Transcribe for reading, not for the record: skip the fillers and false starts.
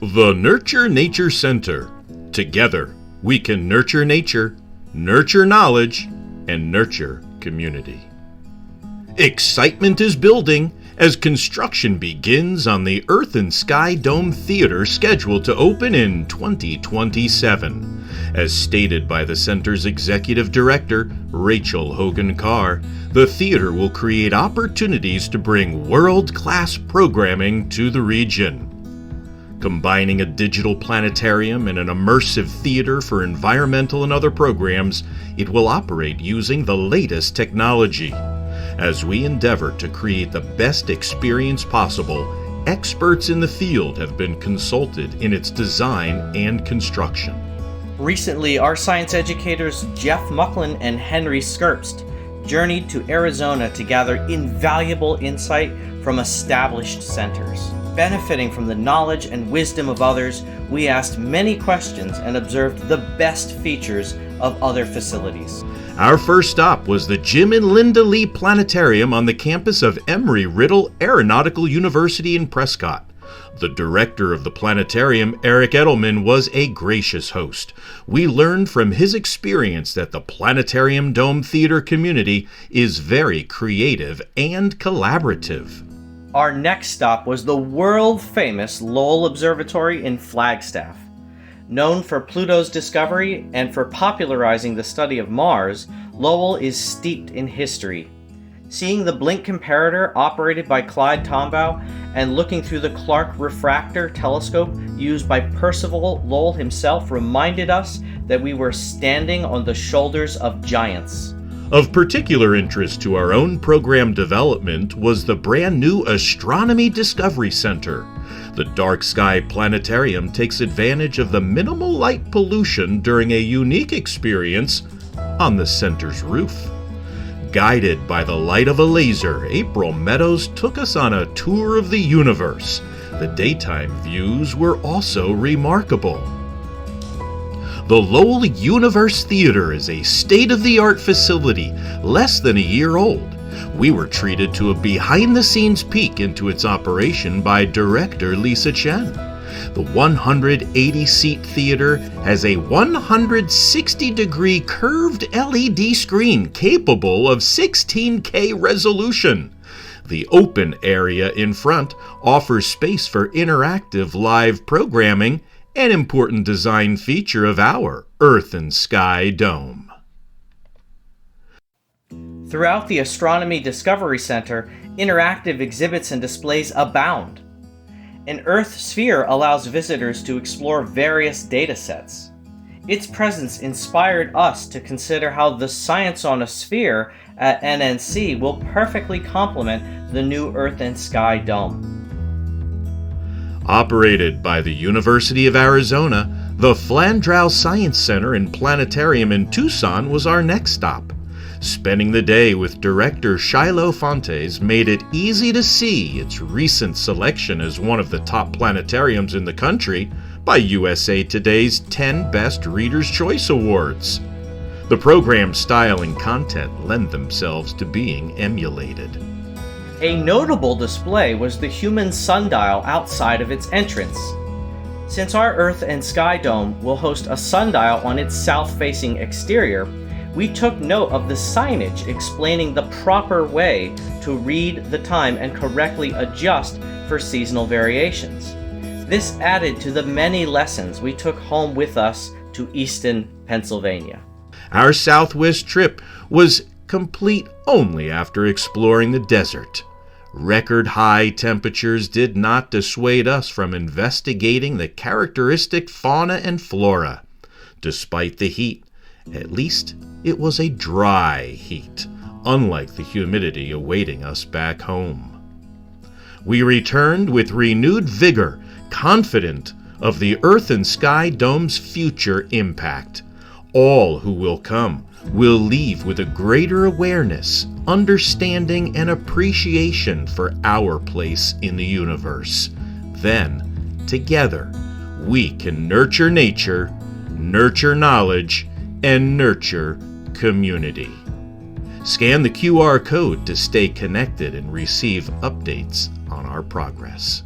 The Nurture Nature Center. Together, we can nurture nature, nurture knowledge, and nurture community. Excitement is building as construction begins on the Earth and Sky Dome Theater scheduled to open in 2027. As stated by the center's executive director, Rachel Hogan Carr, the theater will create opportunities to bring world-class programming to the region. Combining a digital planetarium and an immersive theater for environmental and other programs, it will operate using the latest technology. As we endeavor to create the best experience possible, experts in the field have been consulted in its design and construction. Recently, our science educators Jeff Mucklin and Henry Skirpst journeyed to Arizona to gather invaluable insight from established centers. Benefiting from the knowledge and wisdom of others, we asked many questions and observed the best features of other facilities. Our first stop was the Jim and Linda Lee Planetarium on the campus of Embry-Riddle Aeronautical University in Prescott. The director of the planetarium, Eric Edelman, was a gracious host. We learned from his experience that the Planetarium Dome Theater community is very creative and collaborative. Our next stop was the world-famous Lowell Observatory in Flagstaff. Known for Pluto's discovery and for popularizing the study of Mars, Lowell is steeped in history. Seeing the Blink comparator operated by Clyde Tombaugh and looking through the Clark Refractor telescope used by Percival Lowell himself reminded us that we were standing on the shoulders of giants. Of particular interest to our own program development was the brand new Astronomy Discovery Center. The Dark Sky Planetarium takes advantage of the minimal light pollution during a unique experience on the center's roof. Guided by the light of a laser, April Meadows took us on a tour of the universe. The daytime views were also remarkable. The Lowell Universe Theater is a state-of-the-art facility, less than a year old. We were treated to a behind-the-scenes peek into its operation by director Lisa Chen. The 180-seat theater has a 160-degree curved LED screen capable of 16K resolution. The open area in front offers space for interactive live programming, an important design feature of our Earth and Sky Dome. Throughout the Astronomy Discovery Center, interactive exhibits and displays abound. An Earth sphere allows visitors to explore various data sets. Its presence inspired us to consider how the Science on a Sphere at NNC will perfectly complement the new Earth and Sky Dome. Operated by the University of Arizona, the Flandrau Science Center and Planetarium in Tucson was our next stop. Spending the day with director Shiloh Fontes made it easy to see its recent selection as one of the top planetariums in the country by USA Today's 10 Best Reader's Choice Awards. The program's style and content lend themselves to being emulated. A notable display was the human sundial outside of its entrance. Since our Earth and Sky Dome will host a sundial on its south-facing exterior, we took note of the signage explaining the proper way to read the time and correctly adjust for seasonal variations. This added to the many lessons we took home with us to Easton, Pennsylvania. Our Southwest trip was complete only after exploring the desert. Record high temperatures did not dissuade us from investigating the characteristic fauna and flora. Despite the heat, at least it was a dry heat, unlike the humidity awaiting us back home. We returned with renewed vigor, confident of the Earth and Sky Dome's future impact. All who will come will leave with a greater awareness, understanding, and appreciation for our place in the universe. Then, together, we can nurture nature, nurture knowledge, and nurture community. Scan the QR code to stay connected and receive updates on our progress.